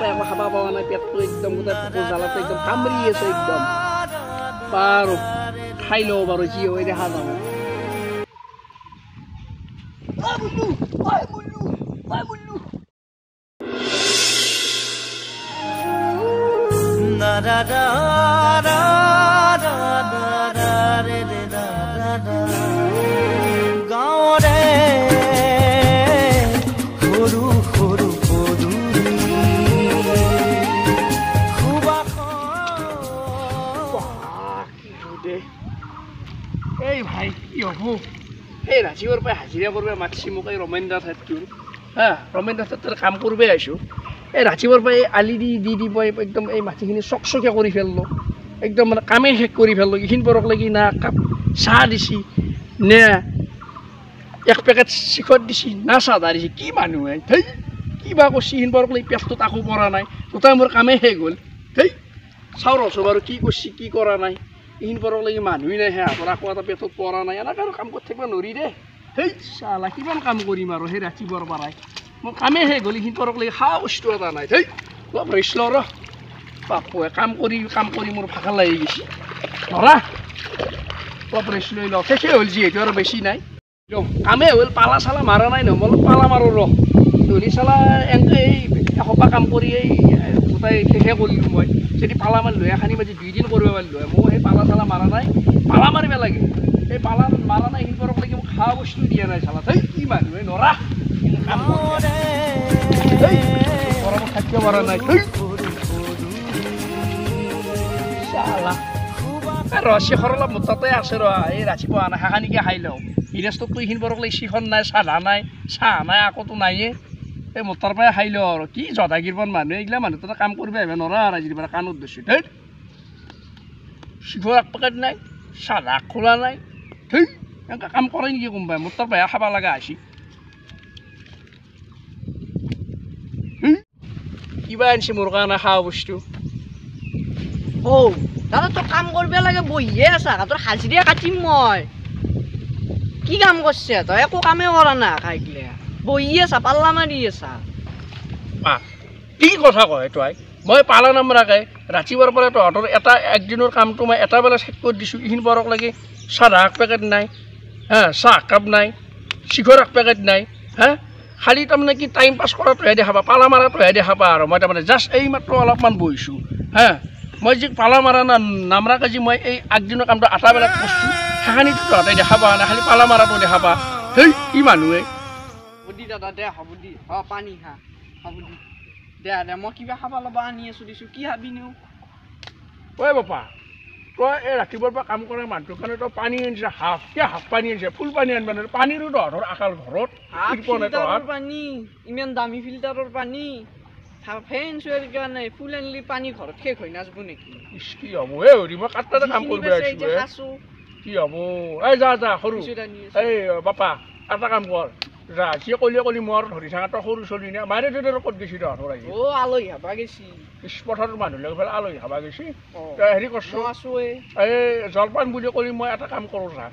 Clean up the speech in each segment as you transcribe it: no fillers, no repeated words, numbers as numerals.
পৰা একো খাব পোৱা নাই পেটটো একদম গোটেই ভোক জ্বালাটো একদম কামৰি আছে একদম বাৰু খাই লওঁ বাৰু যি হয় দেখা যাব এই ভাই কি হব এই ৰাজীৱৰ পৰা হাজিৰা কৰিব মাতিছি মোক এই ৰমেন্দ্ৰ ঠাইটোৰ ৰমেন্দ্ৰ ঠাইটোৰ কাম কৰিব আহিছোঁ এই ৰাজীৱৰ পৰা এই আলি দি মই একদম এই মাটিখিনি চকচকীয়া কৰি ফেললোঁ একদম মানে কামেই শেষ কৰি ফেললোঁ এইখিনি পৰক লাগি না কাপ চাহ দিছি নে এক পেকেট চিখত দিছি না চাহ দিছি কি মানুহে ধেই কিবা কৰিছি এইখিনি পৰক লাগি পেটটোত আকৌ পৰা নাই গোটেই মোৰ কামেই শেষ হ'ল ধেই চাওঁ ৰচোন বাৰু কি কৰিছি কি কৰা নাই এইখিনি পৰক লাগি মানুহেই নাই সিহঁতৰ আকৌ এটা পেটত পৰা নাই এনেকৈ আৰু কাম কৰি থাকিব নোৱাৰি দে সেই চালা কিমান কাম কৰিম আৰু সেই ৰাতিপুৱাৰ পৰাই মোৰ কামেই শেষ হ'ল এইখিনি পৰক লাগি খোৱা বস্তু এটা নাই ধেই অলপ ৰেষ্ট লওঁ ৰ বাপুৱে কাম কৰি মোৰ ভাগৰ লাগি গৈছে ধৰা অলপ ৰেষ্ট লৈ লওঁ শেষেই হ'ল যিহেতু আৰু বেছি নাই কামেই হ'ল পালা চালা মাৰা নাই নহয় মই অলপ পালা মাৰোঁ ৰ ধলি চালা এনেকৈ এই এসোপা কাম কৰি এই গোটাই শেষে কৰিলোঁ মই যদি পালা মাৰি লৈ এখানি বাজি 2 দিন কৰিব পাৰিলোঁ হয় মই সেই পালা চালা মাৰা নাই পালা মাৰিব লাগে সেই পালা মাৰা নাই এইখিনি পৰক লাগি মোক খোৱা বস্তু দিয়া নাই চালা সেই কি মানুহে নৰা কাম গৰমত থাকিব পৰা নাই চালা শিখৰ অলপ মোৰ তাতে আছে ৰ এই ৰাতিপুৱা আনা শাখানিকে খাই লওঁ গৃহস্থতো এইখিনি পৰক লাগি শিখৰ নাই চাহ নাই আকৌতো নাইয়ে এই মোৰ তাৰ পৰাই খাই লওঁ আৰু কি জধাগিৰপন মানুহে এইগিলা মানুহ তাতে কাম কৰিব আহিব নোৱাৰা আৰু আজিৰ পৰা কাণত ধৰিছোঁ ধেই শিখৰ এক পেকেট নাই চাহ খোলা নাই ধেই এনেকৈ কাম কৰে নেকি কোনোবাই মোৰ তাৰ পৰাই খাব লগা হৈছে কিবা আনিছে মোৰ কাৰণে খোৱা বস্তু দাদা তো কাম কৰিব লাগে বহিয়ে আছা তোৰ হাজিৰা কাটিম মই কি কাম কৰিছে তই একো কামেই কৰা নাই খাই গিলে বহি আছা পাল্লা মাৰি আছা কি কথা কয় তই মই পালা নামৰাকে ৰাতিপুৱাৰ পৰা তহঁতৰ এটা একদিনৰ কামটো মই এটা বেলা শেষ কৰি দিছোঁ এইখিনি পৰক লাগি চাহ এক পেকেট নাই চাহ কাপ নাই চিখৰ এক পেকেট নাই খালি তাৰমানে কি টাইম পাছ কৰাটোহে দেখাবা পালা মাৰাটোহে দেখাবা আৰু মই তাৰমানে জাষ্ট এই মাত্ৰ অলপমান বহিছোঁ মই যি পালা মাৰা নামৰাকে যি মই এই আগদিনৰ কামটো আটাবেলা কৰিছোঁ সেইখিনিতো তহঁতে দেখা পোৱা নাই খালি পালা মাৰাটো দেখা পা সেই কি মানুহে হ'ব দি দাদা দে হ'ব দি পানী খা হ'ব দি দে মই কিবা খাব ল'ব আনি আছোঁ দিছোঁ কি খাবি নিও ঐ বাপা তই এই ৰাতিপুৱাৰ পৰা কাম কৰা মানুহটোৰ কাৰণে তই পানী আনিছে হাফ পানী আনিছে ফুল পানী আনিব নোৱাৰে পানীৰো তহঁতৰ আকাল ঘৰত ফিল্টাৰৰ পানী ইমান দামী ফিল্টাৰৰ পানী ফেন চোৱাৰ কাৰণে ফুল আনিলে পানী ঘৰত শেষ হৈ নাযাব নেকি কি হ'ব এই হৰি মই কাটতে কাম কৰিব আহিছোঁ কি হ'ব এই যা সৰু এই বাপা এটা কাম কৰ যা যি কলি মোৰ ধৰি থাকা তই সৰু চলি নে মাৰে দেউতাৰ ক'ত গৈছি তহঁতৰ আহি আলহী খাবা গেছি পথাৰৰ মানুহ লগ পেলাই আলহী খাবা গৈছি তই হেৰি কৰছোঁ এই জলপান বুলি ক'লি মই এটা কাম কৰোঁ যা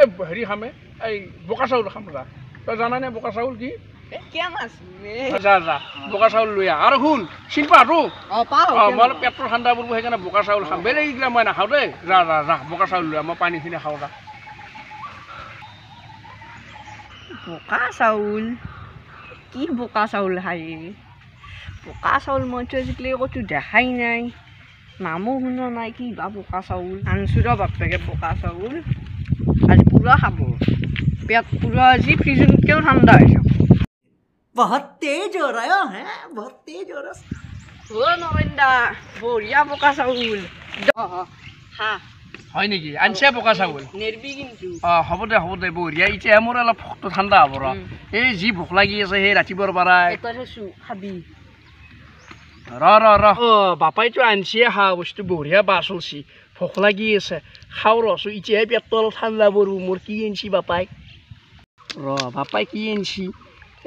এই হেৰি খামে এই বোকা চাউল খাম যা তই জানানে বোকা চাউল কি যা বোকা চাউল লৈ আহ আৰু শুন চিনি পাতো মই পেটটো ঠাণ্ডা পৰিব সেইকাৰণে বোকা চাউল খাম বেলেগ এইগিলা মই নাখাওঁ দেই যা বোকা চাউল লৈ আহ মই পানীখিনি খাওঁ যা বোকা চাউল কি বোকা চাউল খাই বোকা চাউল মইতো আজিকালি ক'তো দেখাই নাই নামো শুনা নাই কি বা বোকা চাউল আনিছোঁ ৰ বাপেকে বোকা চাউল আজি পুৰা খাব পেট পুৰা আজি ফ্ৰিজতকৈও ঠাণ্ডা হৈছে बहुत तेज हो रहा है बहुत तेज हो रहा নৰেন্দা বঢ়িয়া বোকা চাউল হয় নেকি আনছে বোকা চাউল নেৰবি কিন্তু হ'ব দে বঢ়িয়া এতিয়া মোৰ অলপ ভোকটো ঠাণ্ডা হ'ব ৰ এই যি ভোক লাগি আছে সেই ৰাতিপুৱাৰ পৰাই খাবি ৰ বাপাইতো আনছে খা বস্তু বঢ়িয়া বাছ চলছি ভোক লাগি আছে খাওঁ ৰচোন এতিয়াহে পেটটো অলপ ঠাণ্ডা পৰব মোৰ কি আনছি বাপাই বাপাই কি আনছি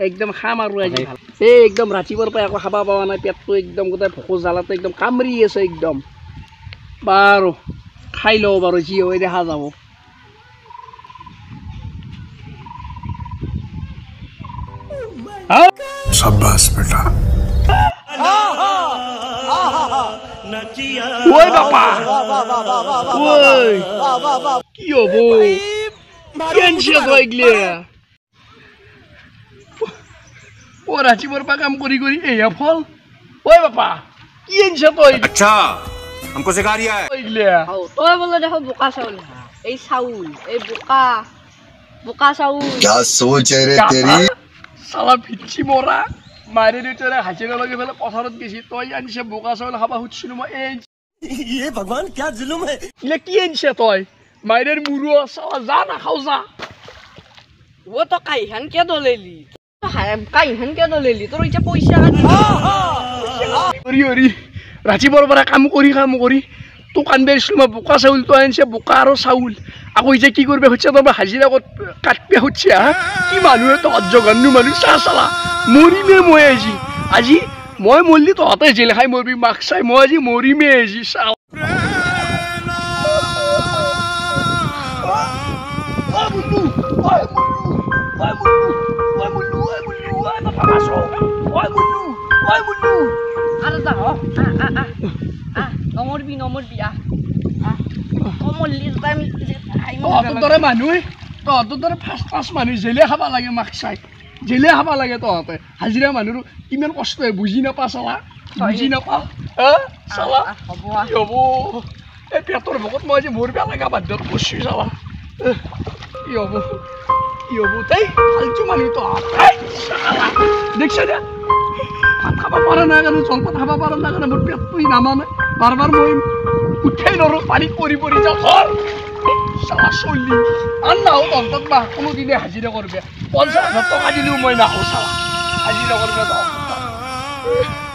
একদম খাম আৰু আজি এই একদম ৰাতিপুৱাৰ পৰা একো খাব পোৱা নাই পেটটো একদম গোটেই ভোক জ্বালাটো একদম কামৰি আছে একদম বাৰু খাই লওঁ বাৰু যি হয় দেখা যাব शाबाश बेटा ওই বাপা ওই কি হবো কেনছে কইগলে ও রাচিবর পা কাম করি করি এই ফল ওই বাপা কি এনছে তুই अच्छा हमको सिखा रिया है কইগলে তই বলে দেখো বোকা চাউল এই চাউল এই বোকা চাউল क्या सोच है रे तेरी সালা পিচ্ছি মরা মারে রেটরে হাজিরা লগে ফেলে পথারত গেছি তুই আনছে বোকা চাউল খাবা হুচ্ছিল মই এই ये भगवान क्या जुल्म है ইলে কি এনছে তুই মাইরের মুরু সালা যা না খাও যা ও তো কাইহান কে দলেলি কাইহান কে দলেলি তোর ইচ্ছা পয়সা ওরি ওরি ৰাতিপুৱাৰ পৰা কাম কৰি তোক আনবে দিছিলোঁ মই বোকা চাউল তই আনিছে বোকা আৰু চাউল আকৌ এতিয়া কি কৰিব খুজিছে তই হাজিৰা কাটবে খুজিছে হা কি মানুহে তহঁত জঘন্য মানুহ চা চালা মৰিমে মই আজি মই মৰিলি তহঁতে জেল খাই মৰিবি মাক চাই মই আজি মৰিমে আজি চা নমৰবি তহঁতৰ দৰে মানুহে তহঁতৰ দৰে ফাৰ্ষ্ট মানুহ জেলে খাব লাগে মাক চাই জেলে খাব লাগে তহঁতে হাজিৰা মানুহৰ কিমান কষ্ট হয় বুজি নাপা চালা বুজি নাপা চালা কি হ'ব এই পেটৰ ভোকত মই আজি মোৰ বেয়া লগা বাধ্যত পৰছি চালা কি হ'ব তাই ফালতু মানুহ তহঁতে দেখছ দে ভাত খাব পৰা নাই কাৰণে জলপান খাব পৰা নাই কাৰণে মোৰ পেটটোই নামানে বাৰ মই উঠাই নৰোঁ পানীত পৰি যাওঁ ঘৰ চালা চলি আন নাহো তহঁতক বা কোনোদিনে হাজিৰা কৰবে 50,000 টকা দিলেও মই নাহো চালা হাজিৰা কৰবে তহঁতক